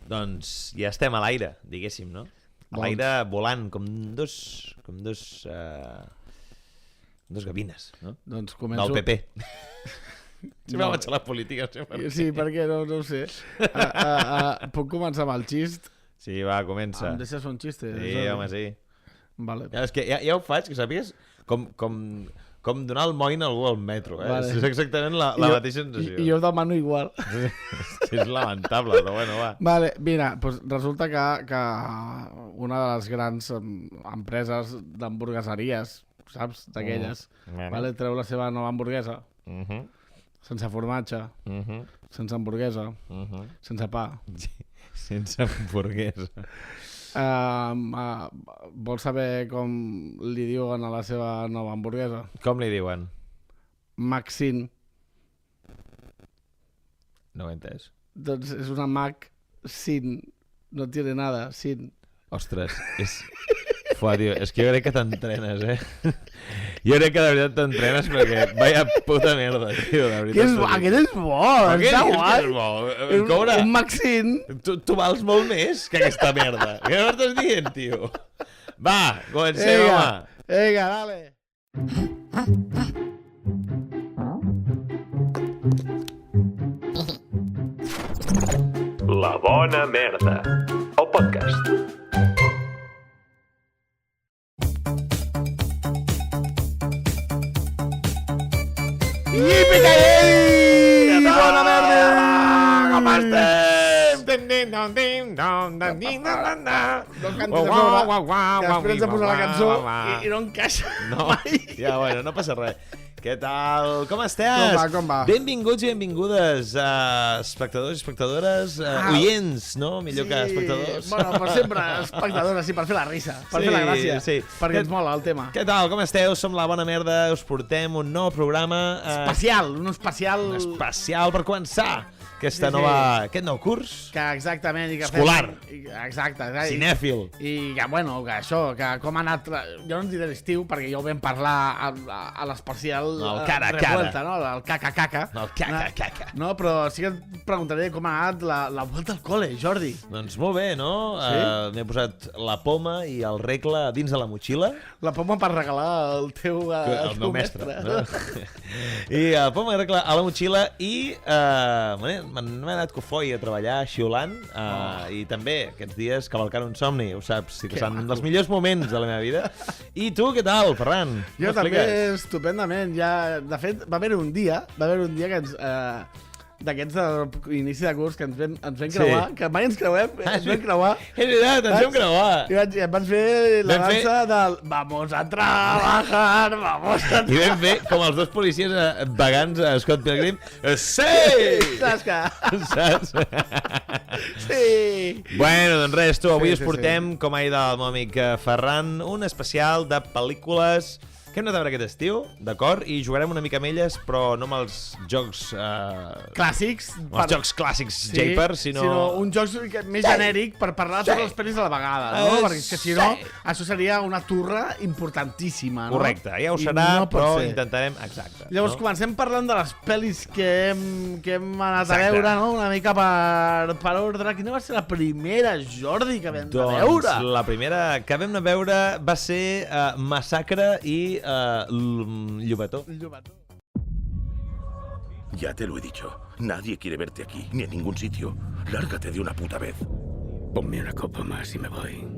Doncs ja estem a l'aire, diguéssim, no? A l'aire volant, com dos gavines, no? Doncs començo... Del PP. Sempre vaig a la política. Sí, perquè no ho sé. Puc començar amb el xist? Sí, va, comença. Em deixes un xiste? Sí, home, sí. Vale. És que ja ho faig, que sàpigues, com donar el moin a algú al metro. Vale. És exactament la mateixa sensació. I jo demano igual. És lamentable, però bueno, va. Vale, mira, doncs resulta que una de les grans empreses d'hamburgueseries, saps, d'aquelles, vale, treu la seva nova hamburguesa, sense formatge, sense hamburguesa, sense pa. Sense hamburguesa. Vols saber com li diuen a la seva nova hamburguesa? Com li diuen? Maxine. No ho he entès. Doncs és una Mac sin. No tiene nada, sin. Ostres, és... Fua, tio, és que jo crec que t'entrenes, Jo crec que de veritat t'entrenes perquè vaya puta merda, tio, de veritat. Aquest és bo, està guai. Un Maxine. Tu vals molt més que aquesta merda. Què m'estàs dient, tio? Va, comencem, home. Vinga, dale. La bona merda. El podcast. Yipi-ki-yay! Bona merda! Com estem? No cantis a sobre. Després de posar la cançó i no encaixa mai. Ja, bueno, no passa res. Què tal? Com estàs? Com va? Benvinguts i benvingudes, espectadors i espectadores, oients, no? Millor que espectadors. Bueno, per sempre espectadores, sí, per fer la risa, per fer la gràcia, perquè ens mola el tema. Què tal? Com esteu? Som La Bona Merda, us portem un nou programa... Especial, un especial... Un especial per començar aquest nou curs. Que exactament. Escolar. Exacte. Cinèfil. I que, bueno, que això, que com ha anat... Jo no en diré l'estiu, perquè ja ho vam parlar a l'especial el cara a revuelta, no? El caca-caca. El caca-caca. No, però sí que et preguntaré com ha anat la volta al col·le, Jordi. Doncs molt bé, no? Sí? M'he posat la poma i el regle dins de la motxilla. La poma per regalar al teu mestre. No? I la poma i el regle a la motxilla i m'he anat cofoi a treballar xiulant i també aquests dies cavalcant un somni, ho saps, que són dels millors moments de la meva vida. I tu, què tal, Ferran? Jo també estupendament. Ja, de fet, va haver un dia que ens... d'aquests d'inici de curs que ens vam creuar, que mai ens creuem, ens vam creuar. És veritat, ens vam creuar. I em van fer la dansa del vamos a trabajar, vamos a trabajar. I vam fer com els dos policies vagants a Scott Pilgrim. Sí! Saps? Sí! Bueno, doncs res, tu, avui us portem, com ha dit el meu amic Ferran, un especial de pel·lícules que hem anat a veure aquest estiu, d'acord? I jugarem una mica amb elles, però no amb els jocs... clàssics. Els jocs clàssics, Japer, sinó un joc més genèric per parlar de totes les pel·lis a la vegada, no? Perquè és que si no, això seria una turra importantíssima, no? Correcte, ja ho serà, però intentarem... Exacte. Llavors comencem parlant de les pel·lis que hem anat a veure, no? Una mica per ordre. Quina va ser la primera, Jordi, que vam a veure? Doncs la primera que vam a veure va ser Massacre i Llobató. Ya te lo he dicho. Nadie quiere verte aquí, ni en ningún sitio. Lárgate de una puta vez. Ponme una copa más y me voy.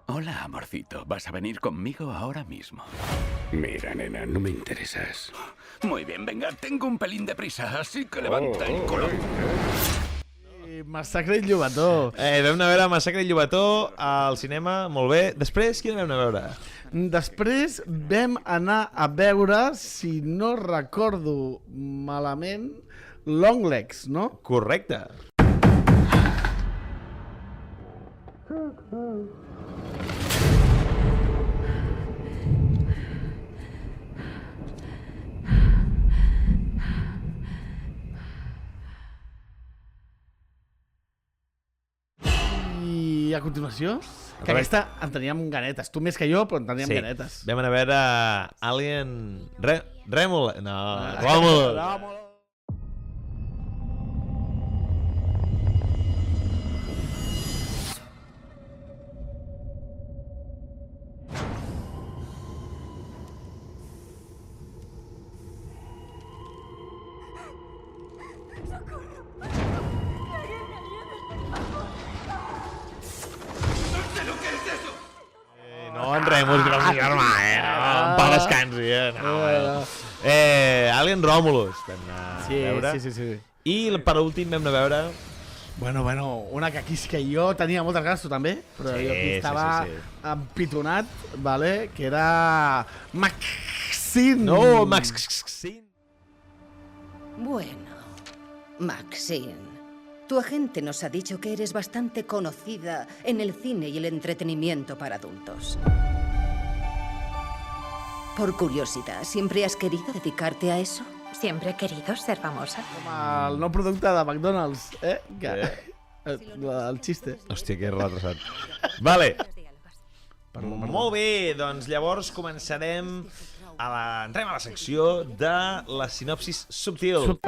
Hola, amorcito. ¿Vas a venir conmigo ahora mismo? Mira, nena, no me interesas. Muy bien, venga, tengo un pelín de prisa, así que levanta el color. Massacre i Llobató. Vam anar a veure Massacre i Llobató al cinema, molt bé. Després, quina vam anar a veure? Després vam anar a veure, si no recordo malament, Longlegs, no? Correcte. I a continuació, que aquesta en teníem ganetes. Tu més que jo, però en teníem ganetes. Vam anar a veure Alien... Ròmul. posarem música del meu germà, per descansi, Alien Romulus, vam anar a veure. Sí. I per últim vam anar a veure... Bueno, una que aquí és que jo tenia moltes ganes, tu també, però jo aquí estava empitonat, vale? Que era Maxine. No, Maxine. Bueno, Maxine, tu agente nos ha dicho que eres bastante conocida en el cine y el entretenimiento para adultos. Por curiosidad, ¿siempre has querido dedicarte a eso? Siempre he querido ser famosa. Com el nou producte de McDonald's, el xiste. Hòstia, que retrasat. Vale. Molt bé, doncs llavors començarem... Entrem a la secció de la sinopsis subtil.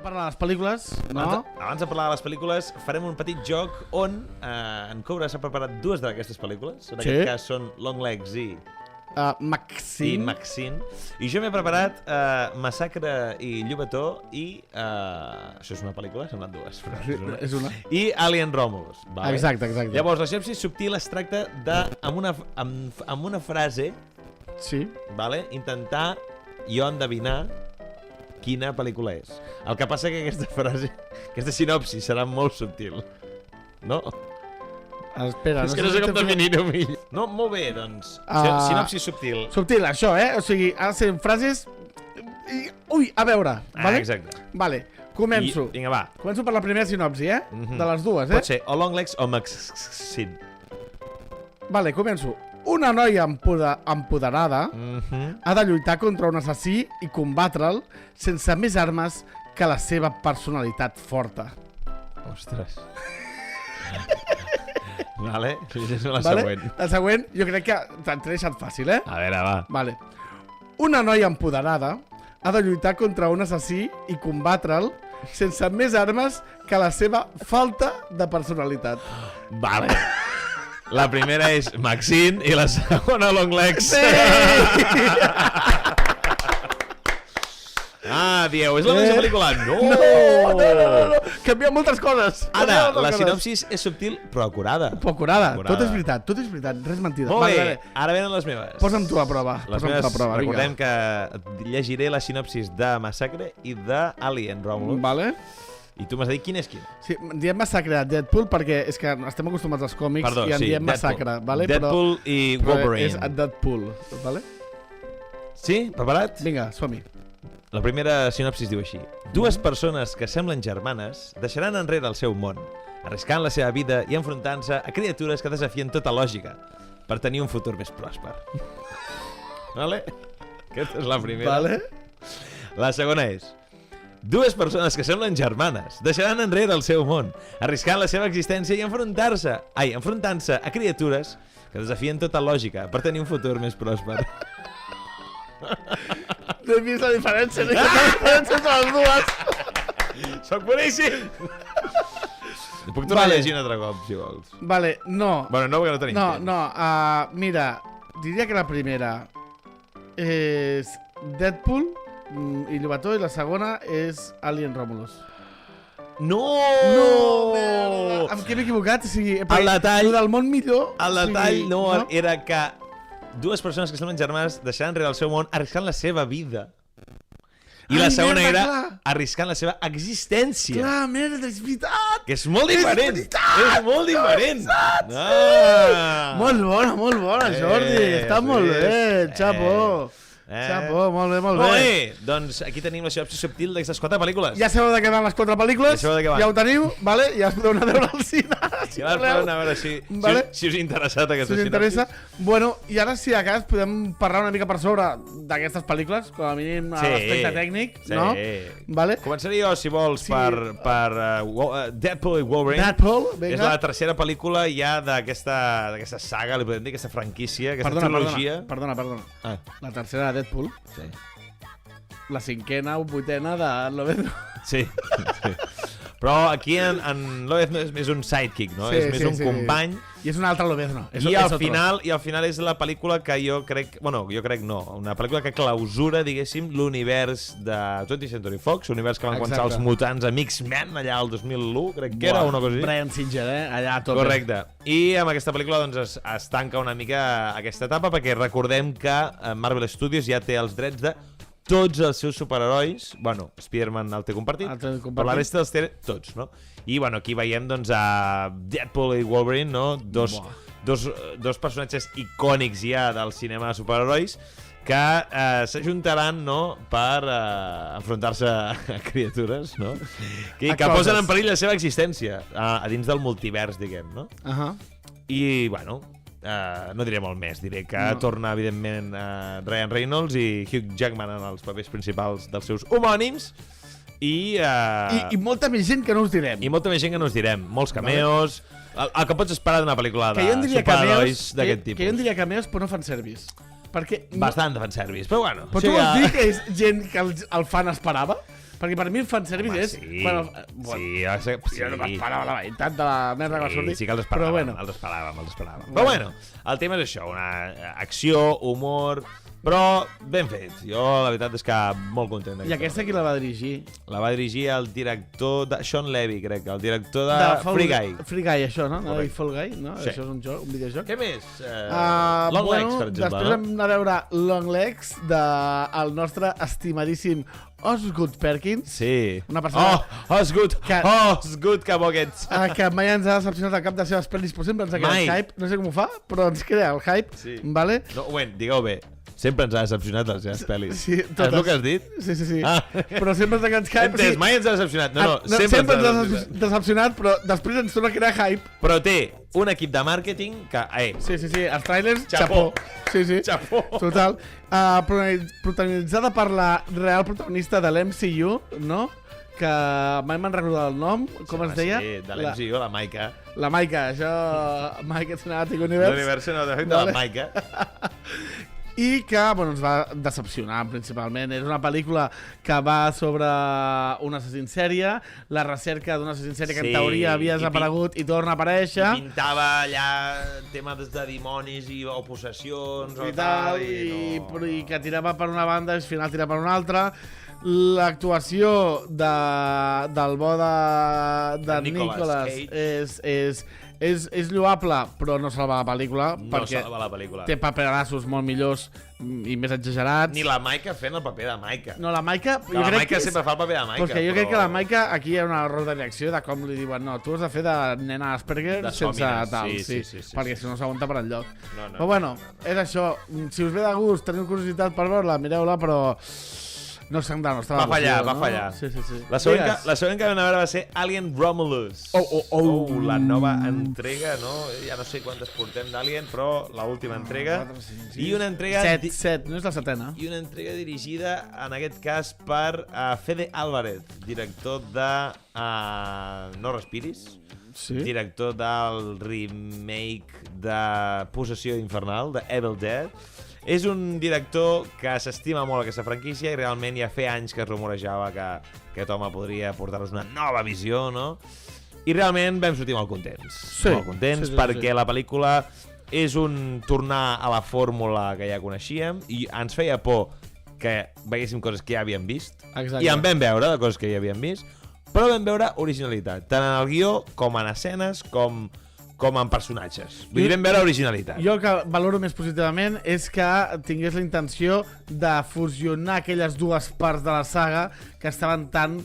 Parlar de les pel·lícules, no? Abans de parlar de les pel·lícules, farem un petit joc on en Cobra s'ha preparat dues d'aquestes pel·lícules. En aquest cas són Longlegs i Maxine. I jo m'he preparat Massacre i Llobató i... això és una pel·lícula? Són dues. És una. I Alien Romulus. Vale? Exacte. Llavors, la sinopsi subtil es tracta de, amb una frase, vale? Intentar jo endevinar quina pel·lícula és. El que passa que aquesta frase, aquesta sinopsi serà molt subtil. No? Espera, és que no sé com definir-ho millor. No, molt bé, doncs. Sinopsi subtil. Subtil, això, O sigui, ha de ser frases... Ui, a veure, vale? Exacte. Vale, començo. Vinga, va. Començo per la primera sinopsi, De les dues, Pot ser o Longlegs o Maxine. Vale, començo. Una noia empoderada ha de lluitar contra un assassí i combatre'l sense més armes que la seva personalitat forta. Ostres. Vale, és la següent. La següent, jo crec que t'he deixat fàcil, A veure, va. Vale. Una noia empoderada ha de lluitar contra un assassí i combatre'l sense més armes que la seva falta de personalitat. Vale. La primera és Maxine i la segona Longlegs. Sí! Dieu, és la mateixa pel·lícula? No! Canvia moltes coses. Ara, la sinopsis és subtil però acurada. Però acurada. Tot és veritat, res mentida. Molt bé, ara venen les meves. Posa'm tu a prova. Recordem que llegiré la sinopsis de Massacre i d'Alien Romulus. Vale. I tu m'has de dir quin és quin. Sí, diem Massacre a Deadpool perquè és que estem acostumats als còmics. Perdó, i en diem Massacre, vale? Deadpool i Wolverine. És a Deadpool, vale? Sí? Preparat? Vinga, som-hi. La primera sinopsis diu així. Dues persones que semblen germanes deixaran enrere el seu món, arriscant la seva vida i enfrontant-se a criatures que desafien tota lògica per tenir un futur més pròsper. Vale? Aquesta és la primera. Vale. La segona és... Dues persones que semblen germanes deixaran enrere el seu món, arriscant la seva existència i enfrontant-se a criatures que desafien tota lògica per tenir un futur més pròsper. No he vist la diferència, ni la diferència entre les dues. Soc boníssim! Puc tornar a llegir un altre cop, si vols. Vale, no. Bueno, no, perquè no tenim temps. No, mira, diria que la primera és Deadpool i Llobató i la segona és Alien Romulus. No! Merda! Amb què m'he equivocat? O sigui, el detall... del món millor... El detall era que dues persones que semblen germanes deixaran enrere el seu món arriscant la seva vida. I la segona era arriscant la seva existència. Clar, merda, és veritat! Que és molt diferent! És molt diferent! Molt bona, Jordi! Està molt bé, xapo! Xapo, molt bé. Molt bé, doncs aquí tenim la sinopsi subtil d'aquestes 4 pel·lícules. Ja sabeu de què van les 4 pel·lícules, ja ho teniu, vale? Ja us podeu anar a veure al cine. Ja us podeu anar a veure si us interessa aquesta sinopsi. Bueno, i ara si a cas podem parlar una mica per sobre d'aquestes pel·lícules, com a mínim a l'aspecte tècnic, no? Vale? Començaré jo, si vols, per Deadpool i Wolverine. Deadpool, vinga. És la tercera pel·lícula ja d'aquesta saga, li podem dir, aquesta franquícia, aquesta trilogia. Perdona. La tercera Deadpool. Sí. La cinquena o vuitena de Lovedro. Sí. Però aquí en Lobezno és més un sidekick, no? És més un company. I és un altre Lobezno. I al final és la pel·lícula que jo crec... Bueno, jo crec no. Una pel·lícula que clausura, diguéssim, l'univers de 20th Century Fox, l'univers que van començar els mutants a X-Men allà el 2001, crec que era una cosa així. Brian Singer, allà a tope. Correcte. I amb aquesta pel·lícula doncs, es tanca una mica aquesta etapa perquè recordem que Marvel Studios ja té els drets de tots els seus superherois. Bueno, Spider-Man el té compartit, però la resta els té tots, no? I bueno, aquí veiem doncs, a Deadpool i Wolverine, no? Dos personatges icònics ja del cinema de superherois que s'ajuntaran, no?, per enfrontar-se a criatures, no? Que posen en perill la seva existència a dins del multivers, diguem, no? I, bueno, no diré molt més. Diré que torna, evidentment, Ryan Reynolds i Hugh Jackman en els papers principals dels seus homònims. I molta més gent que no us direm. Molts cameos. El que pots esperar d'una pel·lícula de superherois d'aquest tipus. Que jo en diria cameos, però no fan service. Bastant de fanservice, però bueno. Però tu vols dir que és gent que el fan esperava? Perquè per mi el fanservice és... Jo no m'esperava la veritat de la merda que va sortir. Sí que els esperàvem. Però bueno, el tema és això, una acció, humor... Però ben fet. Jo la veritat és que molt content. I aquesta qui la va dirigir? La va dirigir el director de Sean Levy, crec, el director de Free Guy. Free Guy, això, no? No, Fall Guy, no? Sí. Això és un videojoc. Què més? Long Legs, per exemple. Després hem d'anar a veure Long Legs del nostre estimadíssim Osgood Perkins. Sí. Una persona... Osgood, que bo que ets. Que mai ens ha decepcionat el cap de les seves pel·lis, però sempre ens ha creat hype. No sé com ho fa, però ens crea el hype. Sí. Vale? No, digueu bé. Sempre ens ha decepcionat les seves pel·lis. Sí, totes. És el que has dit? Sí. Però sempre ens ha creat hype. Entès, mai ens ha decepcionat. No, sempre ens ha decepcionat, però després ens torna a crear hype. Però té un equip de màrqueting que... Sí, els trailers, xapó. Sí. Xapó. Total. Protagonitzada per la real protagonista de l'MCU, no? Que mai me'n recordat el nom, com es deia? Sí, de l'MCU, la Maika. La Maika, això... Maika Cinematic Universe. L'univers cinematogràfic de la Maika. I que ens va decepcionar principalment. És una pel·lícula que va sobre un assassí en sèrie, la recerca d'un assassí en sèrie que en teoria havia desaparegut i torna a aparèixer. I pintava allà temes de dimonis o possessions i tal, i que tirava per una banda i al final tirava per una altra. L'actuació del bo de Nicolas és lloable, però no salva la pel·lícula. No salva la pel·lícula. Té paperassos molt millors i més exagerats. Ni la Maika fent el paper de Maika. No, la Maika... La Maika sempre fa el paper de Maika. Perquè jo crec que la Maika, aquí hi ha una error de reacció de com li diuen no, tu has de fer de nena Asperger sense tal. Sí, perquè si no s'aguanta per enlloc. Però bueno, és això. Si us ve de gust, teniu curiositat per veure-la, mireu-la, però... No se'n da, no estava... Va fallar. Sí. La següent que vam a veure va ser Alien Romulus. La nova entrega, no? Ja no sé quantes portem d'Alien, però l'última entrega. 4, 5, 6, I una entrega... 7, no és la setena. I una entrega dirigida, en aquest cas, per Fede Álvarez, director de No Respiris. Sí. Director del remake de Possessió Infernal, de Evil Dead. És un director que s'estima molt aquesta franquícia i realment ja feia anys que es rumorejava que aquest home podria portar-nos una nova visió, no? I realment vam sortir molt contents. Molt contents perquè la pel·lícula és un tornar a la fórmula que ja coneixíem i ens feia por que veiéssim coses que ja havíem vist. Exacte. I en vam veure de coses que ja havíem vist, però vam veure originalitat, tant en el guió com en escenes, com en personatges. Vull dir, vam veure originalitat. Jo el que valoro més positivament és que tingués la intenció de fusionar aquelles dues parts de la saga que estaven tan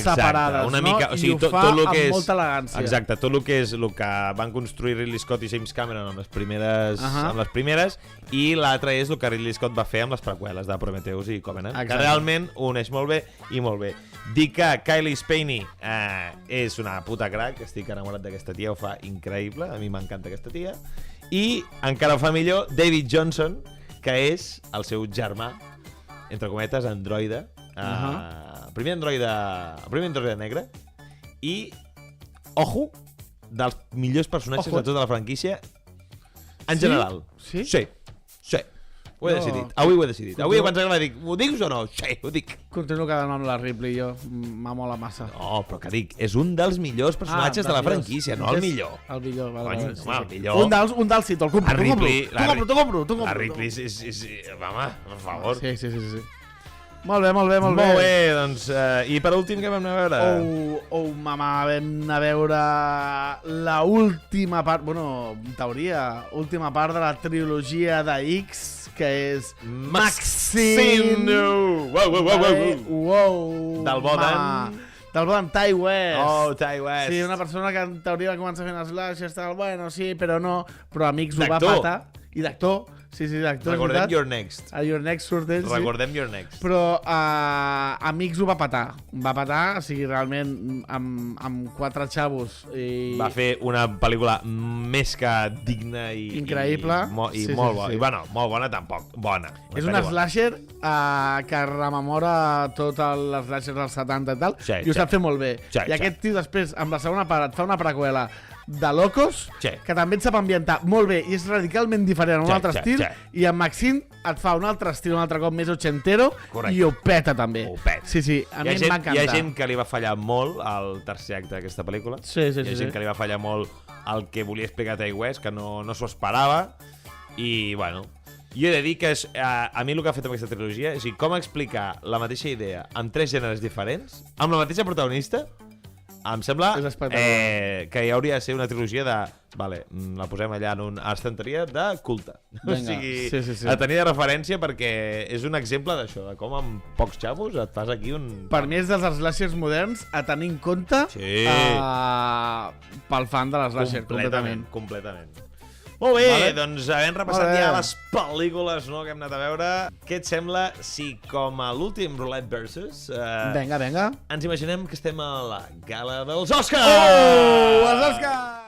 separades, una mica, no? O sigui, I ho fa tot amb molta elegància. Exacte, tot el que és el que van construir Ridley Scott i James Cameron amb les primeres, i l'altre és el que Ridley Scott va fer amb les preqüeles de Prometheus i Covenant, que realment uneix molt bé i molt bé. Dic que Kylie Spaney és una puta crack, estic enamorat d'aquesta tia, ho fa increïble, a mi m'encanta aquesta tia, i encara ho fa millor David Johnson, que és el seu germà, entre cometes, androide, el primer androide negre, i, ojo, dels millors personatges de tota la franquícia, en general. Sí? Sí. Ho he decidit. Avui ho he decidit. Avui quan s'acaba dic, ho dius o no? Sí, ho dic. Continuo quedant amb la Ripley, jo. M'amola massa. No, però que dic, és un dels millors personatges de la franquícia, no el millor. El millor, vale. El millor. Un dels sí, te'l compro, t'ho compro. La Ripley és... Home, per favor. Sí. Molt bé. Molt bé, doncs... I per últim, què vam anar a veure? Mama, vam anar a veure l'última part, bueno, en teoria, última part de la trilogia de X, que és Maxine. Wow. Del Bodan Ty West. Oh, Ty West. Sí, una persona que en teoria va començar fent slashers, tal, bueno, sí, però no. Però Amics ho va patar. I d'actor. Sí, d'actor. Recordem Your Next. A Your Next surt ell, sí. Recordem Your Next. Però Amics ho va patar. Va patar, o sigui, realment, amb 4 xavos. Va fer una pel·lícula més que digna i... Increïble. I molt bona. I bueno, molt bona tampoc. Bona. És un slasher que rememora tot l'slasher dels 70 i tal, i ho sap fer molt bé. I aquest tio després, amb la segona part, et fa una preqüela de Locos, que també et sap ambientar molt bé i és radicalment diferent a un altre estil, i en Maxine et fa un altre estil, un altre cop més ochentero, i ho peta també. Sí, a mi em va encantar. Hi ha gent que li va fallar molt al tercer acte d'aquesta pel·lícula. Hi ha gent que li va fallar molt el que volia explicar Ty West, que no s'ho esperava, i bueno... Jo he de dir que a mi el que ha fet amb aquesta trilogia és com explicar la mateixa idea amb 3 gèneres diferents, amb la mateixa protagonista. Em sembla que hi hauria de ser una trilogia de... Vale, la posem allà en una estanteria de culte. O sigui, a tenir de referència, perquè és un exemple d'això, de com amb pocs xavos et fas aquí un... Per mi és dels slashers moderns a tenir en compte pel fan de l'slasher, completament. Molt bé, doncs havent repassat ja les pel·lícules que hem anat a veure, què et sembla si com a l'últim Roulette Versus Vinga. ens imaginem que estem a la gala dels Oscars! Oh, els Oscars!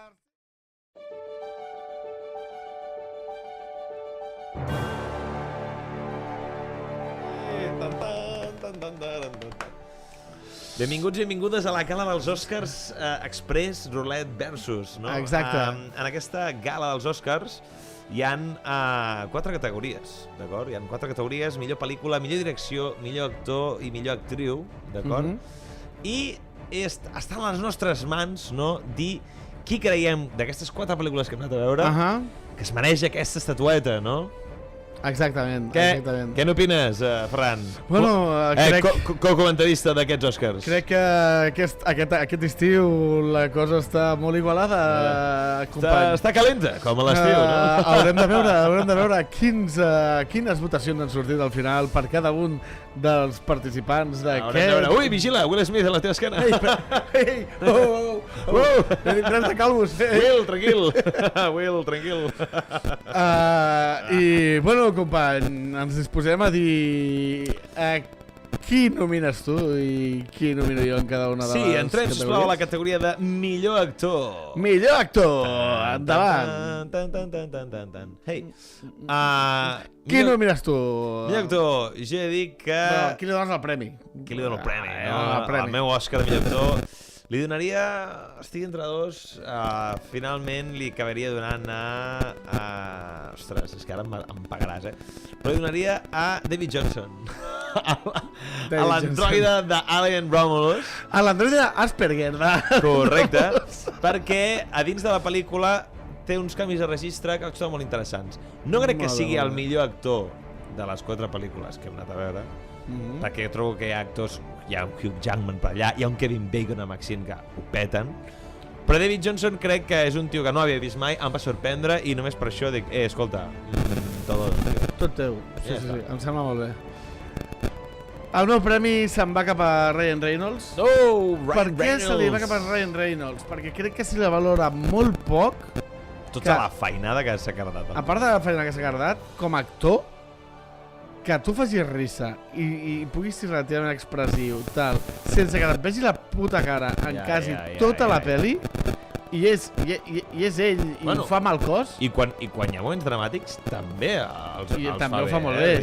Benvinguts i benvingudes a la gala dels Oscars Express Roulette Versus, no? Exacte. En aquesta gala dels Oscars hi ha 4 categories, d'acord? Hi ha 4 categories: millor pel·lícula, millor direcció, millor actor i millor actriu, d'acord? I està a les nostres mans, no?, dir qui creiem d'aquestes 4 pel·lícules que hem anat a veure que es mereix aquesta estatueta, no? Exactament. Què n'opines, Ferran? Bueno, co-comentarista d'aquests Oscars. Crec que aquest estiu la cosa està molt igualada, company. Està calenta, com a l'estiu, no? Haurem de veure quines votacions han sortit al final per cada un dels participants d'aquest... Ui, vigila, Will Smith a la teva esquena. Ei, Tres de calvos. Will, tranquil. I, bueno, company, ens disposem a dir qui nomines tu i qui nomino jo en cada una de les categories. Sí, entrem, sisplau, a la categoria de millor actor. Millor actor! Endavant! Hey. Qui nomines tu? Millor actor, jo he dit que... Qui li dones el premi? Qui li dona el premi? El meu Òscar de millor actor... Li donaria... Estic entre dos. Finalment li acabaria donant a... Ostres, és que ara em pagaràs, Però li donaria a David Johnson. A l'androide d'Alien Romulus. A l'androide d'Asperger. Correcte. Perquè a dins de la pel·lícula té uns canvis de registre que són molt interessants. No crec que sigui el millor actor de les 4 pel·lícules que hem anat a veure, perquè trobo que hi ha actors... Hi ha un Hugh Jackman per allà, hi ha un Kevin Bacon a Maxine que ho peten, però David Johnson crec que és un tio que no havia vist mai, em va sorprendre i només per això dic, escolta, tot teu. Sí, em sembla molt bé. El meu premi se'n va cap a Ryan Reynolds. Per què se li va cap a Ryan Reynolds? Perquè crec que se li valora molt poc tota la feinada que s'ha cardat. A part de la feina que s'ha cardat, com a actor, que tu facis risa i puguis ser relativament expressiu, tal, sense que et vegi la puta cara en quasi tota la pel·li, i és ell, i ho fa amb el cos. I quan hi ha moments dramàtics, també els fa bé. També ho fa molt bé,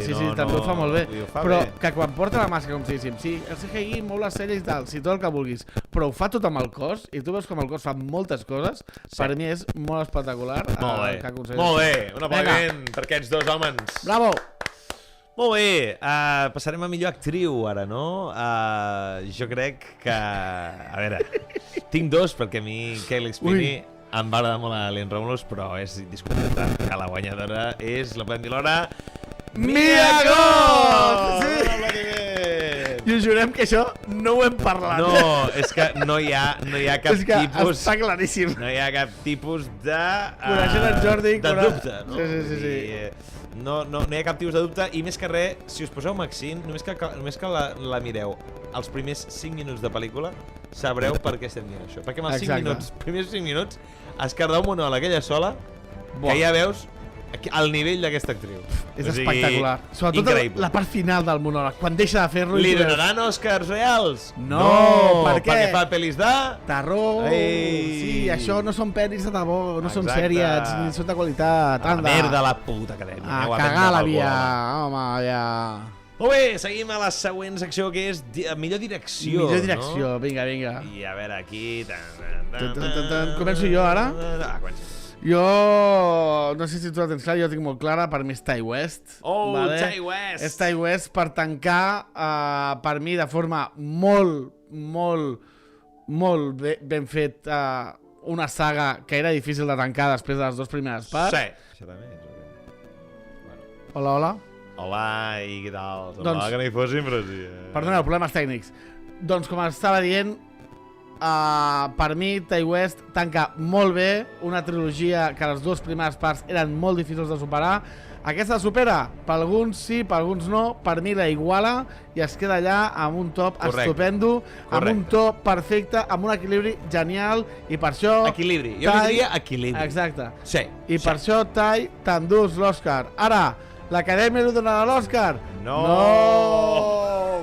també ho fa molt bé. Però que quan porta la màscara, com si diguéssim, sí, el CGI, molt les sèries i tal, si tot el que vulguis, però ho fa tot amb el cos, i tu veus com el cos fa moltes coses, per mi és molt espectacular. Molt bé, un aplaudiment per aquests dos homes. Bravo! Molt bé, passarem a millor actriu ara, no? Jo crec que... A veure, tinc dos, perquè a mi Cailee Spinney em va agradar molt a Alien Romulus, però és indiscutible que la guanyadora és, la podem dir l'hora... Mia Goth! Sí! I us jurem que això no ho hem parlat. No, és que no hi ha cap és que tipus... està claríssim. No hi ha cap tipus de... Coneixent en Jordi... de dubte, no? Sí. No hi ha cap tipus de dubte, i més que res, si us poseu Maxine, només que la mireu els primers 5 minuts de pel·lícula, sabreu per què estem dient això. Perquè amb els primers 5 minuts es carda un monòleg aquella sola, que ja veus el nivell d'aquesta actriu. És espectacular. Sobretot increïble. la part final del monòleg, quan deixa de fer-lo... Li donaran Oscars reals? No, per què? Perquè fa pel·lis de... Terror. Sí, això no són pel·lis de debò, no són sèries, ni són de qualitat. La merda la puta acadèmia. A cagar la via, home, ja... Molt bé, seguim a la següent secció, que és millor direcció. Millor direcció, no? Vinga. I a veure, aquí... Començo jo, ara? Comença. Jo, no sé si tu la tens clar, jo la tinc molt clara, per mi és Ti West. Vale? Ti West! És Ti West per tancar, per mi, de forma molt ben fet, una saga que era difícil de tancar després de les 2 primeres parts. Sí, això també. Hola. Hola, i què tal? Semblava que no hi fóssim, però sí. Perdoneu, problemes tècnics. Doncs, com estava dient, per mi, Ti West tanca molt bé una trilogia que les 2 primeres parts eren molt difícils de superar. Aquesta supera? Per alguns sí, per alguns no. Per mi la iguala i es queda allà amb un top estupendo, amb un top perfecte, amb un equilibri genial, i per això... Equilibri, jo diria equilibri. Exacte. Sí. I per això, Ti, t'endús l'Òscar. Ara, l'Acadèmia no donarà l'Òscar? No!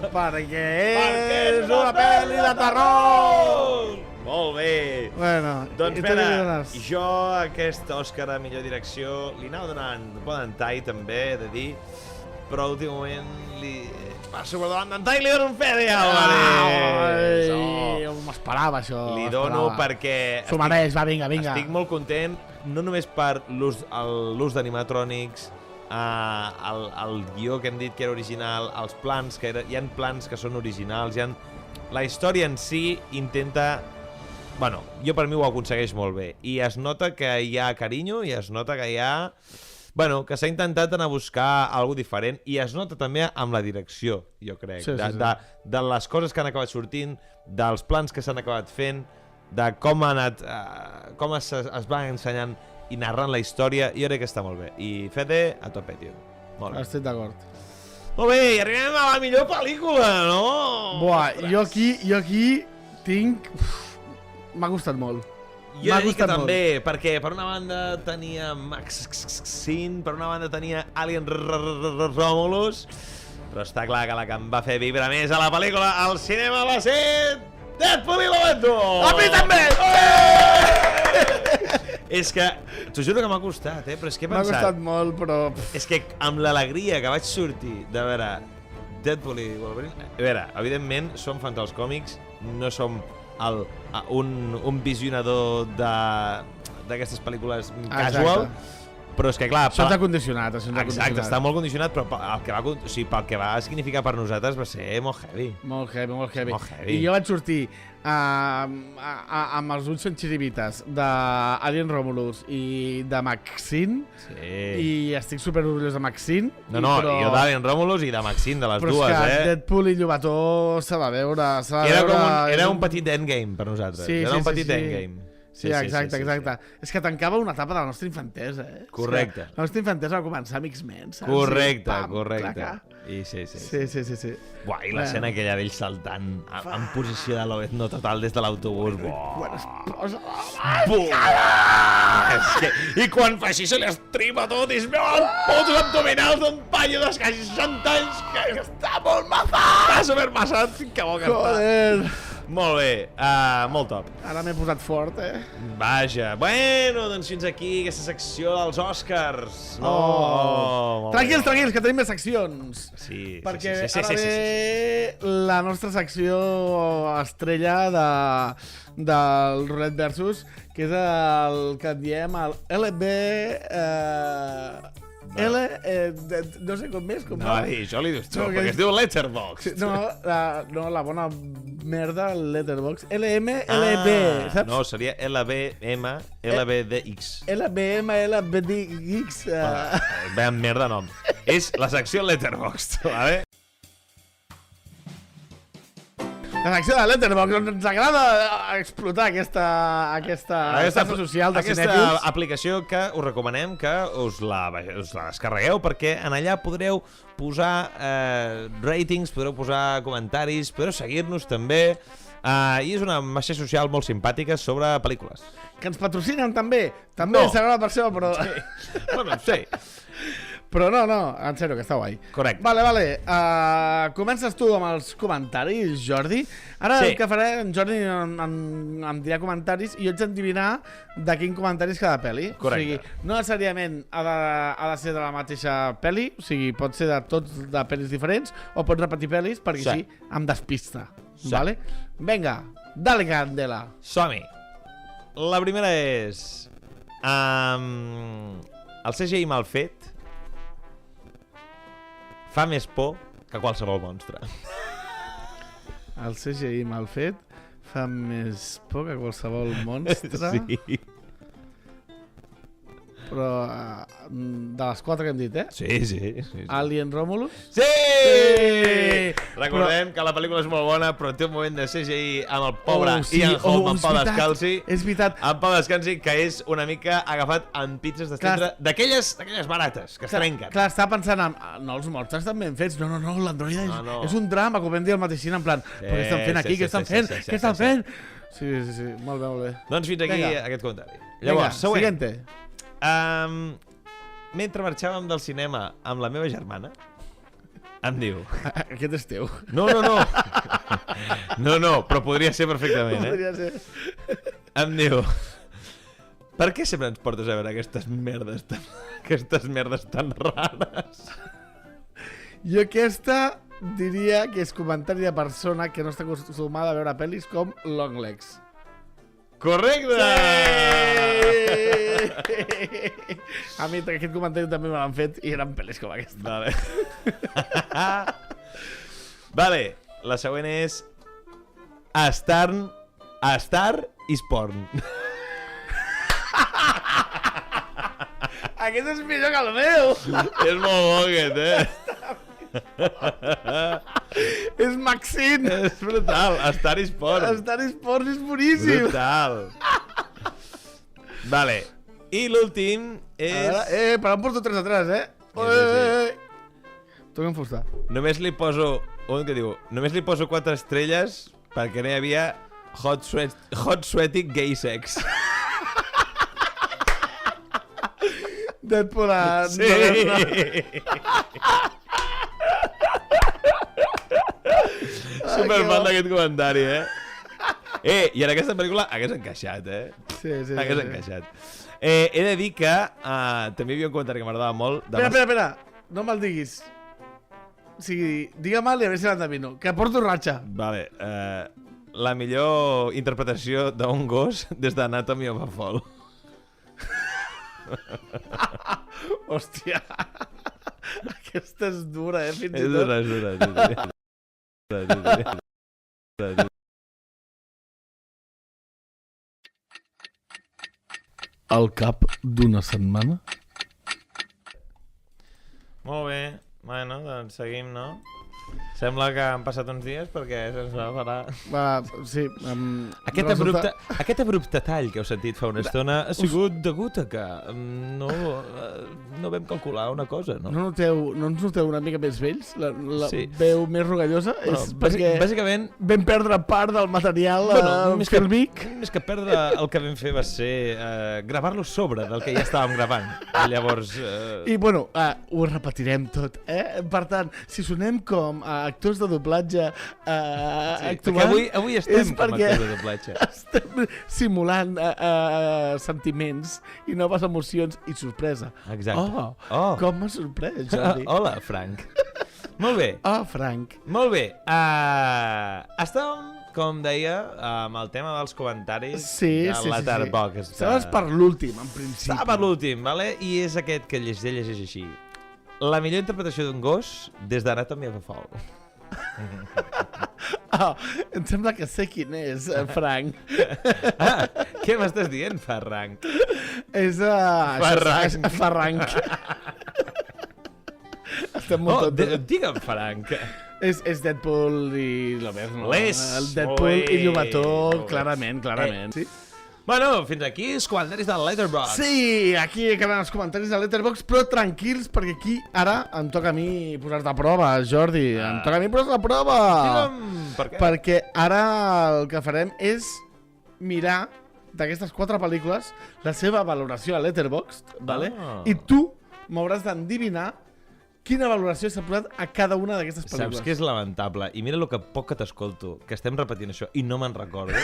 Perquè és una pel·li de terror! Molt bé! Bueno, doncs espera, jo aquest Òscar a millor direcció li anava donant, poden Ti també, he de dir, però últimament li passo per davant d'en Ti i li dono un Fede Álvarez! M'esperava això. Li dono perquè... S'ho mereix, va, vinga. Estic molt content, no només per l'ús d'animatrònics, el guió que hem dit que era original, els plans, hi ha plans que són originals, la història en si intenta... Bueno, jo per mi ho aconsegueix molt bé, i es nota que hi ha carinyo, i es nota que hi ha... Bueno, que s'ha intentat anar a buscar alguna diferent, i es nota també amb la direcció, jo crec, de les coses que han acabat sortint, dels plans que s'han acabat fent, de com ha anat, com es va ensenyant i narrant la història, jo crec que està molt bé. I Fede, a tope, tio. Molt bé. Estic d'acord. Molt bé, i arribem a la millor pel·lícula, no? Buah, jo aquí tinc... M'ha gustat molt. Jo dic que també, perquè per una banda tenia Maxine, per una banda tenia Alien Romulus, però està clar que la que em va fer vibrar més a la pel·lícula al cinema va ser Deadpool i Loveto! A mi també! És que, t'ho juro que m'ha costat, però és que he pensat... M'ha costat molt, però... És que amb l'alegria que vaig sortir de veure Deadpool i Wolverine... A veure, evidentment, som fans dels còmics, no som un visionador d'aquestes pel·lícules casual, però és que clar... Això t'ha condicionat, Exacte, està molt condicionat, però pel que va significar per nosaltres va ser molt heavy. Molt heavy. I jo vaig sortir amb els ulls fent xiribites d'Alien Romulus i de Maxine, i estic super orgullós de Maxine. No, jo d'Alien Romulus i de Maxine, de les dues, Però és que Deadpool i Llobató s'ha de veure... Era un petit endgame per nosaltres, era un petit endgame. Sí, exacte. És que tancava una etapa de la nostra infantesa, Correcte. La nostra infantesa va començar amb X-Men, saps? Correcte. Sí. Buah, i l'escena aquella d'ell saltant en posició de Lobezno total des de l'autobús. Quan es posa I quan fa així se li estripa tot i es veuen els putos abdominals d'un paio de quasi 60 anys que està molt massat. Està supermassat, que bo que està. Joder. Molt bé, molt top. Ara m'he posat fort, Vaja, bueno, doncs fins aquí aquesta secció dels Oscars. Tranquils, que tenim més seccions. Sí. Perquè ara ve la nostra secció estrella del Roulette Versus, que és el que en diem el LB no sé com més, com No, això li dius tu, No, perquè es diu Letterboxd. No, la bona merda, el Letterboxd. LB, saps? No, seria LBM, LBDX. LBM, LBDX. Vean merda nom. És la secció Letterboxd, vale? La secció de Letterboxd, on ens agrada explotar aquesta xarxa social de Aquesta cinèfils. aplicació que us recomanem que us la descarregueu, perquè en allà podreu posar ratings, podreu posar comentaris, podreu seguir-nos també, i és una xarxa social molt simpàtica sobre pel·lícules. Que ens patrocinen també. També No. serà per seva, però... Bueno, sí. Però no, en sèrio, que està guai. Correcte. Vale. Comences tu amb els comentaris, Jordi. Ara Sí. el que faré, en Jordi em dirà comentaris i jo haig d'endevinar de quin comentari és cada pel·li. Correcte. O sigui, no necessàriament ha de ser de la mateixa pel·li, o sigui, pot ser de tots de pel·lis diferents o pots repetir pel·lis perquè Sí. així em despista. Sí. Vale? Vinga, dale candela. Som-hi. La primera és... el CGI mal fet fa més por que qualsevol monstre. El CGI mal fet fa més por que qualsevol monstre. Sí. Però de les 4 que hem dit, Sí. Alien Romulus. Sí! Sí! Recordem que la pel·lícula és molt bona, però té un moment de CGI amb el pobre sí. Ian Holm, en és Pau veritat, Descalzi. És veritat. En Pau Descalzi, que és una mica agafat en pizzas d'estendre, d'aquelles barates, que es trenquen. Clar, estava pensant en... No, els monstres estan ben fets. No, l'androide No. és un drama, que ho vam dir al mateix cine, en plan... Però què estan fent aquí? Què estan fent? Què estan fent? Sí. Molt bé. Doncs fins aquí Vinga. aquest comentari. Vinga, Llavors, següent. siguiente. Mentre marxàvem del cinema amb la meva germana, em diu... Aquest és teu. No, però podria ser perfectament, Podria ser. Em diu... Per què sempre ens portes a veure aquestes merdes tan rares? Jo aquesta diria que és comentari de persona que no està acostumada a veure pel·lis com Longlegs. Correcte! A mi aquest comentari també me l'han fet i eren pel·lis com aquesta. Vale. Vale, la següent és... Star is porn. Aquest és millor que el meu! És molt bo aquest, És Maxine! És brutal, Star is porn. Star is porn és boníssim! Brutal. Vale. I l'últim és... Però em porto 3 a 3, Sí. Toquem fusta. Només li poso... On que diu? Només li poso 4 estrelles perquè no hi havia hot sweaty gay sex. Deadpool a... Sí. Superfan d'aquest comentari, I en aquesta pel·lícula hagués encaixat, Sí. Hagués encaixat. He de dir que també hi havia un comentari que m'agradava molt. Espera. No me'l diguis. O sigui, digue-me'l i a veure si l'endevino. Que porto ratxa. Vale. La millor interpretació d'un gos des d'Anatomy of a Fall. Hòstia. Aquesta és dura, fins i És tot. dura. Al cap d'una setmana? Molt bé. Bueno, doncs seguim, no? Sembla que han passat uns dies perquè se'ns va parar. Sí. Aquest abrupte tall que heu sentit fa una estona ha sigut degut a que no vam calcular una cosa, no? No ens noteu una mica més vells? La Sí. veu més rugallosa? Bueno, És perquè bàsicament, vam perdre part del material fílmic. més que perdre, el que vam fer va ser gravar-lo sobre del que ja estàvem gravant. Llavors... I bueno, ho repetirem tot, Per tant, si sonem com actors de doblatge actuant... Avui estem és com perquè actors de doblatge. estem simulant sentiments i noves emocions i sorpresa. Exacte. Oh, com m'ha sorprès, Jordi. Hola, Frank. Molt bé. Oh, Frank. Molt bé. Estàvem com deia, amb el tema dels comentaris Sí. Letterboxd. Estaves per l'últim, en principi. Estava per l'últim, vale? I és aquest que llegeix així. La millor interpretació d'un gos des d'Anatomy of a Fall. Em sembla que sé quin és, Frank. Què m'estàs dient, Ferranc? És... Ferranc. Estem molt tontos. Digue'm, Ferranc. És Deadpool i Lobezno. El Deadpool Molt i Llobató, bé. clarament. Sí? Bueno, fins aquí els comentaris del Letterboxd. Sí, aquí acaben els comentaris de Letterboxd, però tranquils, perquè aquí ara em toca a mi posar-te a prova, Jordi. Em toca a mi posar-te a prova. Digue'm, per què? Perquè ara el que farem és mirar d'aquestes 4 pel·lícules la seva valoració a Letterboxd, vale? I tu m'hauràs d'endevinar quina valoració s'ha posat a cada una d'aquestes pel·lícules. Saps que és lamentable? I mira el que poc que t'escolto, que estem repetint això i no me'n recordo.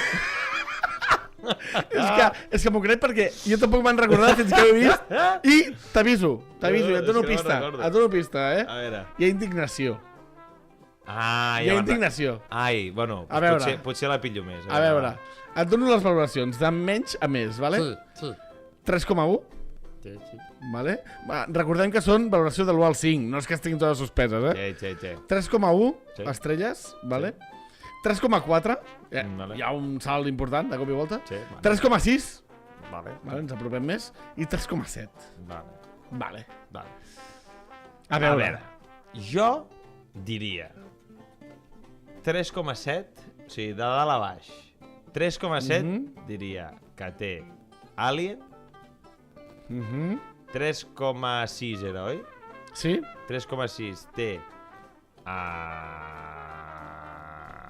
És que m'ho crec perquè jo tampoc me'n recordat fins que ho he vist i t'aviso, i et dono pista. Et dono pista, A veure. Hi ha indignació. Hi ha indignació. Ai, bueno, A veure. potser la pillo més. A veure, et dono les valoracions de menys a més, vale? Sí. 3,1. Sí. Vale? Recordem que són valoració de l'1 al 5, no és que estiguin totes suspeses, Sí. 3,1 Sí. estrelles, vale? 3,4, Vale. hi ha un salt important de cop i volta. Sí, 3,6, Vale. ens apropem més, i 3,7. Vale. Vale. A veure. Jo diria 3,7, o sigui, de dalt a baix. 3,7 diria que té Alien. 3,6 era, oi? Sí? 3,6 té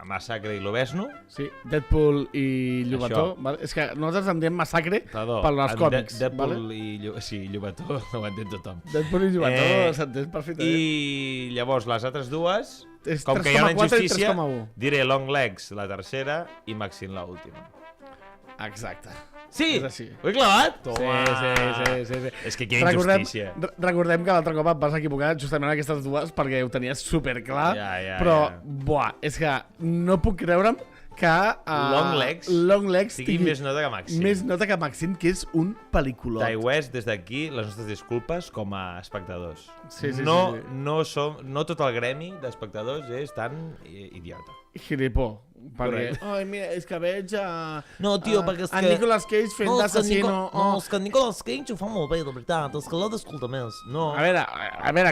Massacre i Lobezno. Sí, Deadpool i Llobató. Això. Vale? És que nosaltres en diem Massacre Perdó, per les còmics. Deadpool Vale? i Llobató ho entén tothom. Deadpool i Llobató s'entén perfectament. I llavors les altres dues, És com que hi ha una 3,4 i injustícia, 3,1. diré Long Legs la tercera i Maxine la última. Exacte. Sí? És així. Ho he clavat? Sí. És que quina injustícia. Recordem que l'altre cop et vas equivocar justament en aquestes dues perquè ho tenies superclar, però, buah, és que no puc creure'm que Long Legs tingui més nota que Maxine. Més nota que Maxine, que és un pel·liculot. Ty West, des d'aquí, les nostres disculpes com a espectadors. Sí. No tot el gremi d'espectadors és tan idiota. Gilipó. Perquè, ai, mira, és que veig No, tio, perquè és que... Nicolas Cage fent d'assassino. No, és que Nicolas Cage ho fa molt bé, de veritat. És que l'ha d'escoltar més. No. A veure,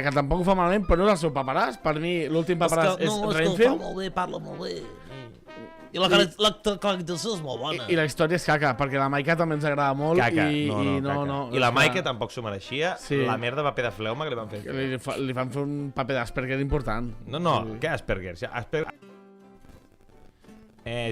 que tampoc ho fa malament, però no és el seu paperàs. Per mi, l'últim paperàs és Renfield. No, és que ho fa molt bé, parla molt bé. I la caracterització és molt bona. I la història és caca, perquè la Maika també ens agrada molt. Caca, no. I la Maika tampoc s'ho mereixia. Sí. La merda de paper de fleuma que li van fer. Li van fer un paper d'Asperger important. No, què Asperger?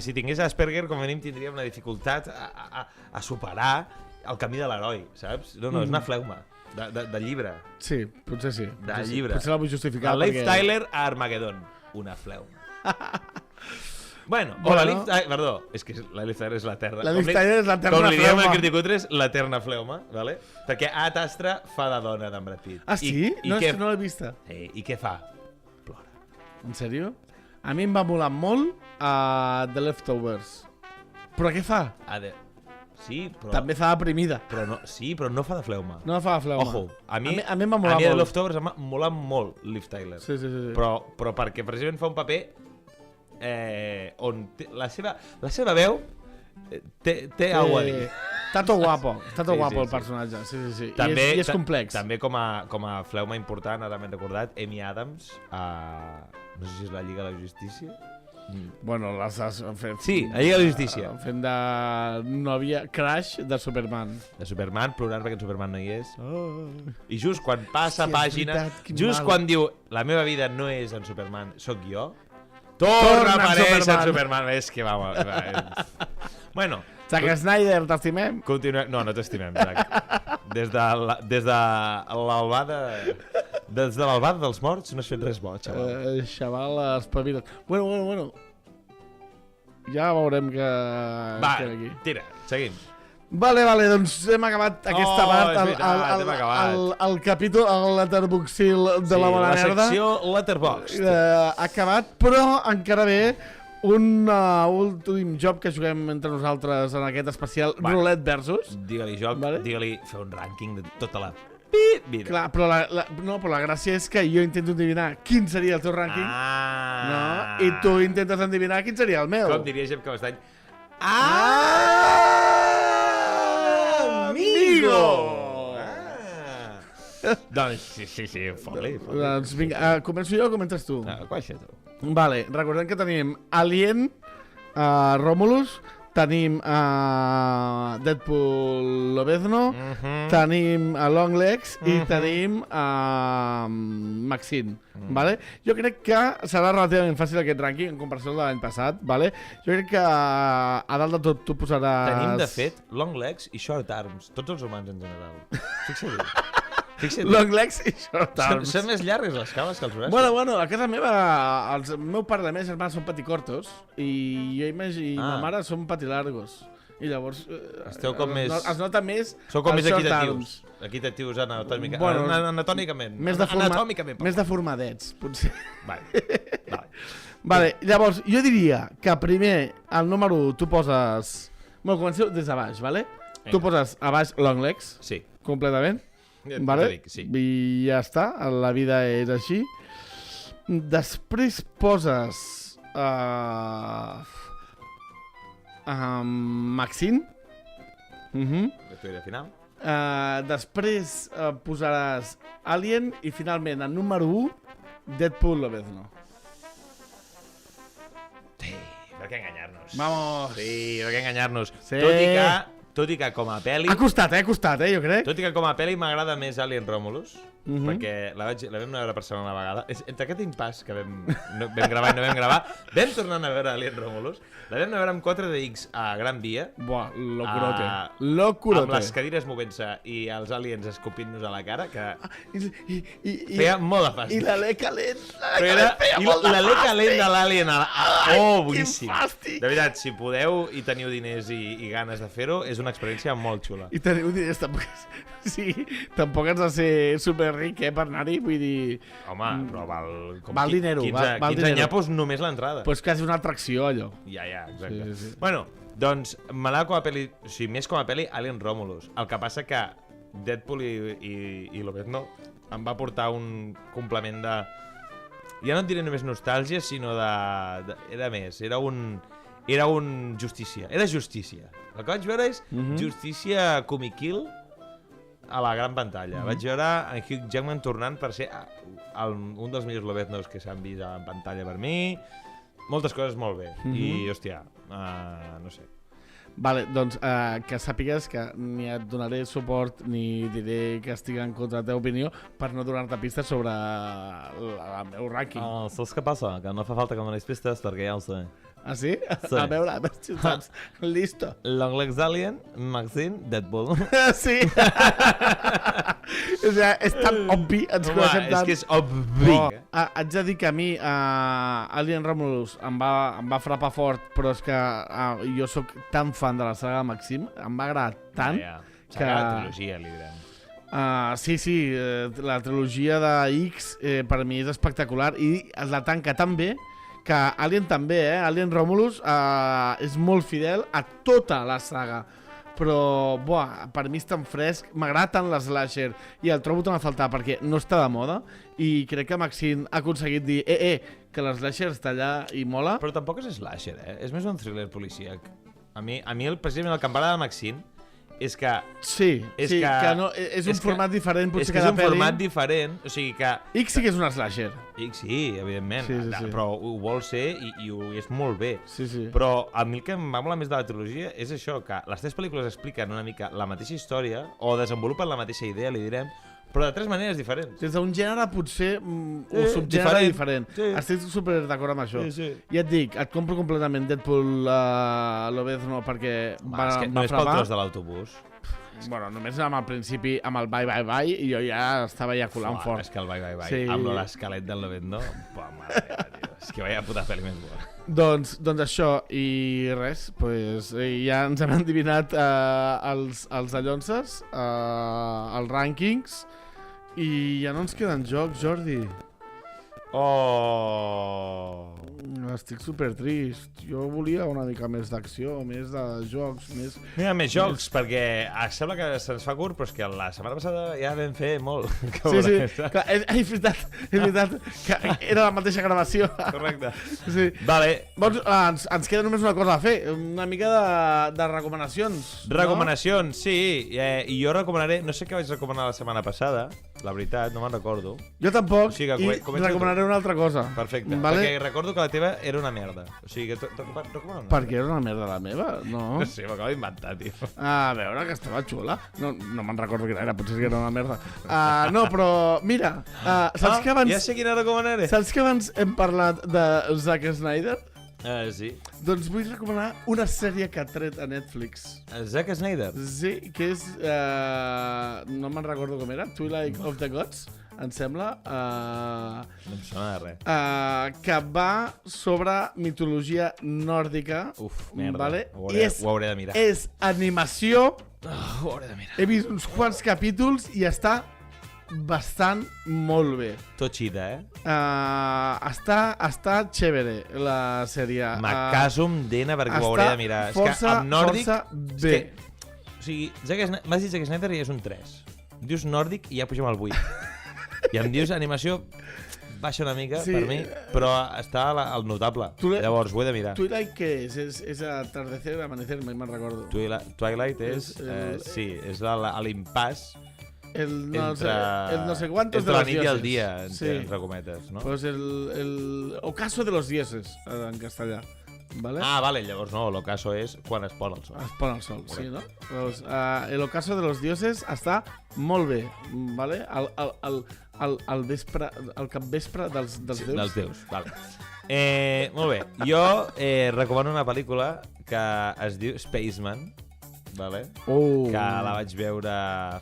Si tingués Asperger, com a mínim tindria una dificultat a superar el camí de l'heroi, saps? No, és una fleuma de llibre. Sí, potser sí. De llibre. Potser la vull justificar. El Liv Tyler a Armageddon. Una fleuma. Bueno, o la Liv Tyler... Perdó, és que la Liv Tyler és l'eterna. La Liv Tyler és l'eterna fleuma. Com li diem fleuma. al Criticutres, l'eterna fleuma, vale? Perquè Ad Astra fa de dona d'en Brad Pitt. Ah, sí? No l'he vista. I què fa? Plora. En sèrio? A mi em va molar molt The Leftovers. Però què fa? Sí, però... També fa deprimida. Sí, però no fa de fleuma. No fa de fleuma. Ojo, a mi em va molar molt. A mi The Leftovers em va molar molt Liv Tyler. Sí. Però perquè precisament fa un paper on la seva veu té alguna a dir. Està tot guapo el personatge. Sí. També, I és complex. També com a fleuma important, ara m'he recordat, Amy Adams, no sé si és la Lliga de la Justícia. Bueno, les has fet... Sí, la Lliga de la Justícia. Fent de nòvia crash de Superman. De Superman, plorant perquè en Superman no hi és. I just quan passa pàgina, veritat, quan diu la meva vida no és en Superman, sóc jo, torna a aparèixer en Superman. És que va. Bueno, Zack Snyder, t'estimem? Continuem. No t'estimem, Zack. Des de l'albada dels morts no has fet res bo, xaval. Xaval, espavila't. Bueno. Ja veurem que... Va, tira, seguim. Vale, doncs hem acabat aquesta part, el capítol, el Letterboxil de la bona merda. La secció Letterboxd. Acabat, però encara ve un últim joc que juguem entre nosaltres en aquest especial Roulette Versus. Digue-li joc, digue-li fer un rànquing de tota la vida. Clar, però la gràcia és que jo intento endevinar quin seria el teu rànquing, no? I tu intentes endevinar quin seria el meu. Com diria Jep Cabestany? Amigo! Doncs sí, fot-li. Doncs vinga, començo jo o comences tu? Comença tu. Vale, recordem que tenim Alien, Romulus, tenim Deadpool Lobezno, tenim Longlegs i tenim Maxine, vale? Jo crec que serà relativament fàcil aquest rànquing en comparació amb l'any passat, vale? Jo crec que a dalt de tot tu posaràs... Tenim, de fet, Longlegs i Short Arms, tots els humans en general. Fixa't. Longlegs i Short Arms. Són més llargues les cames que els braços. Bueno, a casa meva, el meu pare i la meva germana són paticortos i jo i ma mare són patilargos. I llavors esteu com més... Es nota més... Sou com més equitatius. Equitatius anatomicament. Més deformadets, potser. Vale, llavors, jo diria que primer, al número 1, tu poses... Bueno, comenceu des de baix, vale? Tu poses a baix Longlegs. Sí. Completament. Vale? Sí. I ja està, la vida és així. Després poses Maxine. Final. Després posaràs Alien i finalment el número 1 Deadpool Lobezno. Sí, per què enganyar-nos? Vamos. Sí, per què enganyar-nos? Sí. Tot i que com a pel·li... Ha costat, jo crec. Tot i que com a pel·li m'agrada més Alien Romulus, perquè la vam anar a veure per segona vegada. Entre aquest impàs que vam gravar i no vam gravar, vam tornar a veure Alien Romulus, la vam anar a veure amb 4DX a Gran Via. Buah, locurote. Amb les cadires movent-se i els aliens escopint-nos a la cara, que feia molt de fàstic. I l'alè calent. L'alè calent de l'alien. Boníssim. Quin fàstic. De veritat, si podeu i teniu diners i ganes de fer-ho, és una experiència molt xula. I teniu diners, tampoc has de ser superric, per anar-hi, vull dir... Home, però val... Val dinero, val 15 nyapos només l'entrada. Pues quasi una atracció, allò. Ja, exacte. Sí. Bueno, doncs, m'agrada com a pel·li... O sigui, més com a pel·li, Alien Romulus. El que passa que Deadpool i Lobezno em va portar un complement de... Ja no et diré només nostàlgia, sinó de... Era més, era un justícia. Era justícia. El que vaig veure és justícia comic kill a la gran pantalla. Vaig veure en Hugh Jackman tornant per ser un dels millors Lobeznos que s'han vist a la pantalla per mi. Moltes coses molt bé. I, hòstia, no sé. Vale, doncs que sàpigues que ni et donaré suport ni diré que estic en contra de la teva opinió per no donar-te pistes sobre el meu rànquing. Saps què passa? Que no fa falta que em donis pistes perquè ja ho sé. Ah, sí? Sí. A veure, si ho saps. Listo. Longlegs Alien, Maxine, Deadpool. Sí. O sigui, és tan obvi. Ens coneixem tant. És que és obvi. Haig de dir que a mi Alien Romulus em va frapar fort, però és que jo sóc tan fan de la saga de Maxim, em va agradar tant que... Saga de trilogia, li direm. Sí, la trilogia de X per mi és espectacular i la tanca tan bé que Alien també, Alien Romulus és molt fidel a tota la saga, però per mi és tan fresc, m'agrada tant l'slasher i el trobo tan a faltar perquè no està de moda i crec que Maxine ha aconseguit dir que l'slasher està allà i mola. Però tampoc és slasher, és més un thriller policíac. A mi precisament el que em agrada de Maxine és que... Sí, que no, és un format diferent, potser cada pel·li. És un format diferent, o sigui que... X sí que és un slasher. X sí, evidentment, sí. Però ho vol ser i ho és molt bé. Sí. Però a mi el que em va molar més de la trilogia és això, que les 3 pel·lícules expliquen una mica la mateixa història o desenvolupen la mateixa idea, li direm, però de 3 maneres diferents. Des d'un gènere potser o subgènere diferent. Sí. Estic super d'acord amb això. Sí. I et dic, et compro completament Deadpool Lobezno perquè va frapar. Només pel tros de l'autobús. Bueno, només amb el principi, amb el bye, i jo ja estava ejaculant fort. És que el bye, amb l'esquelet del Lobezno, mare meva, tio. És que vaya puta pel·li més bona. Doncs això, i res, pues, ja ens hem endivinat els allonses, els rànquings, i ja no ens queden jocs, Jordi. Oh... Estic supertrist. Jo volia una mica més d'acció, més de jocs, més... Mira, més jocs, perquè sembla que se'ns fa curt, però és que la setmana passada ja vam fer molt. Sí, clar, és veritat que era la mateixa gravació. Correcte. Sí. Vale. Doncs ens queda només una cosa a fer, una mica de recomanacions. Recomanacions, sí. I jo recomanaré, no sé què vaig recomanar la setmana passada, la veritat, no me'n recordo. Jo tampoc, O sigui que i recomanaré una altra cosa. Perfecte, vale? perquè recordo que la teva era una merda. O sigui que recomano una. Per què era una merda la meva? No. No sé, m'acabo d'inventar, tio. A veure, que estava xula. No me'n recordo quina era, potser que era una merda. No, però mira, saps que abans... Ja sé quina recomanaré. Saps que abans hem parlat de Zack Snyder? Sí. Doncs vull recomanar una sèrie que ha tret a Netflix. Zack Snyder. Sí, que és... no me'n recordo com era. Twilight of the Gods, em sembla. No em sona de res. Que va sobre mitologia nòrdica. Uf, merda. Vale? Ho hauré de mirar. És animació. Ho hauré de mirar. He vist uns quants capítols i està bastant molt bé. Tot xida, Està chévere la sèrie. Me caso amb Dena perquè ho hauré de mirar. És que amb nòrdic... bé. O sigui, m'has dit Zack Snyder i és un 3. Em dius nòrdic i ja pugem al 8. I em dius animació, baixa una mica Sí. per mi, però està al notable. Llavors, ho he de mirar. Twilight què és? És atardecer, amanecer, mai me'n recordo. Twilight és... sí, és l'impàs El no entre sé quantos de entre la los nit i el dioses. dia, Sí. entre cometes, no? Pues el ocaso de los dioses, en castellà. ¿Vale? Ah, vale, llavors no, l'ocaso és quan es pon el sol. Es pon el sol, sí, no? Pues, el ocaso de los dioses està molt bé, ¿vale? El vespre, el capvespre dels deus. Dels déus, vale. Molt bé, jo recomano una pel·lícula que es diu Spaceman, vale? Que la vaig veure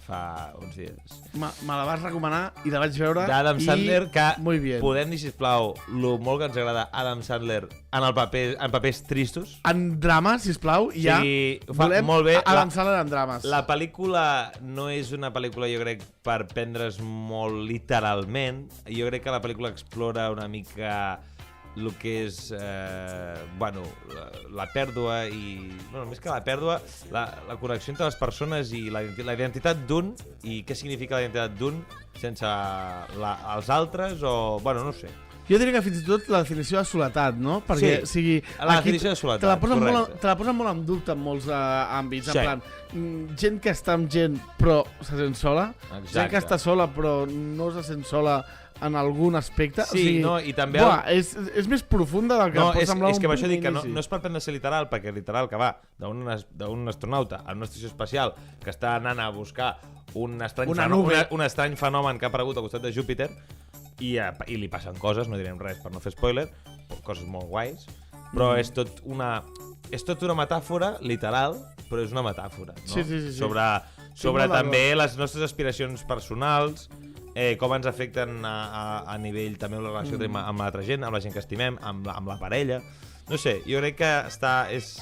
fa uns dies. Me la vas recomanar i la vaig veure D'Adam Sandler, que muy bien. podem dir, sisplau, lo molt que ens agrada Adam Sandler en papers tristos. En drama, sisplau, ja. Sí, ho fa volem molt bé. Adam Sandler en drames. La pel·lícula no és una pel·lícula, jo crec, per prendre's molt literalment. Jo crec que la pel·lícula explora una mica el que és la pèrdua i... Bueno, més que la pèrdua, la connexió entre les persones i la identitat d'un i què significa la identitat d'un sense els altres o... Bueno, no ho sé. Jo diria que fins i tot la definició de soledat, no? Perquè, Sí, la definició de soledat, te la posen correcte. molt en dubte en molts àmbits. Sí. En plan, gent que està amb gent però se sent sola, Exacte. gent que està sola però no se sent sola en algun aspecte. Sí, o sigui, no, i també... és més profunda del que No, pot és semblar que per això un dic que inici. no és per prendre-se literal, perquè literal que va d'un astronauta a una estació espacial que està anant a buscar un estrany fenomen que ha aparegut al costat de Júpiter i li passen coses, no direm res per no fer spoiler, coses molt guais, però és tot una metàfora literal, però és una metàfora, no? Sí. Sobre molt també les nostres aspiracions personals, com ens afecten a nivell també amb la relació que tenim amb l'altra gent, amb la gent que estimem, amb la parella. No sé, jo crec que és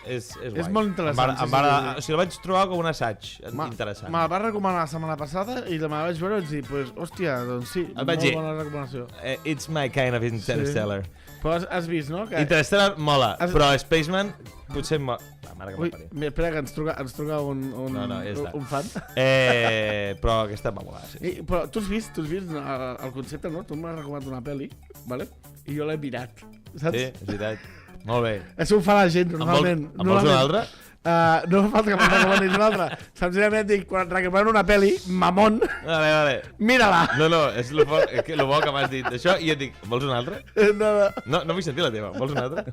guai. És molt interessant, O sigui, el vaig trobar com un assaig interessant. Me la vas recomanar la setmana passada i la vaig veure i vaig dir, pues, hòstia, doncs sí, El vaig molt dir. bona recomanació. It's my kind of Interstellar. Però has vist, no? Que... Interstellar mola, però Spaceman potser mola. Mare que Ui, m'ha espera, que ens truca un No, ja està. un fan. Però aquesta va molar, sí. Però tu has vist el concepte, no? Tu m'has recomanat una pel·li, vale? I jo l'he mirat, saps? Sí, és veritat. Molt bé. Això ho fa la gent, normalment. En vols una altra? No fa falta que me'n recomanis una altra. Senzillament et dic, quan et recomanen una pel·li, mamón, Vale. mira-la. No, és lo bo que m'has dit això i et dic, vols una altra? No vull sentir la teva, vols una altra?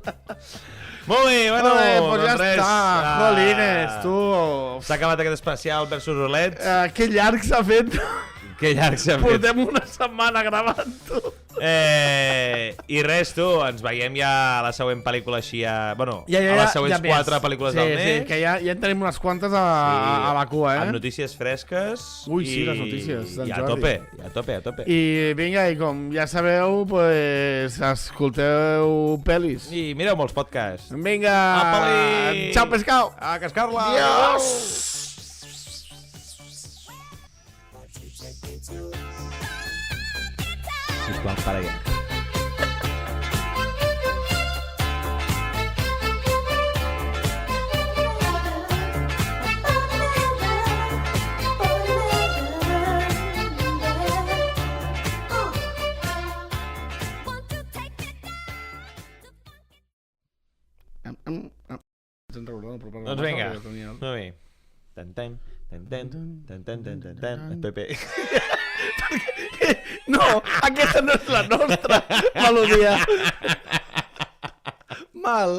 Molt bé, bueno, Pues ja doncs res. està, jolines, tu. S'ha acabat aquest especial versus Roulette. Que llarg s'ha fet. Que llarg s'ha fet. Portem una setmana gravant, tu. I res, tu, ens veiem ja a la següent pel·lícula així, a les següents 4 pel·lícules del mes. Sí, que ja en tenim unes quantes a la cua, Amb notícies fresques. Ui, sí, les notícies d'en I a Jordi. tope. I vinga, i com ja sabeu, pues, escolteu pel·lis. I mireu molts podcasts. Vinga, Apa-li! ciao, pescau. A cascar-la! Adiós! sisplau, para ja. Doncs vinga, molt bé. Tan, el Pepe. No, aquesta no és la nostra melodia. Mal.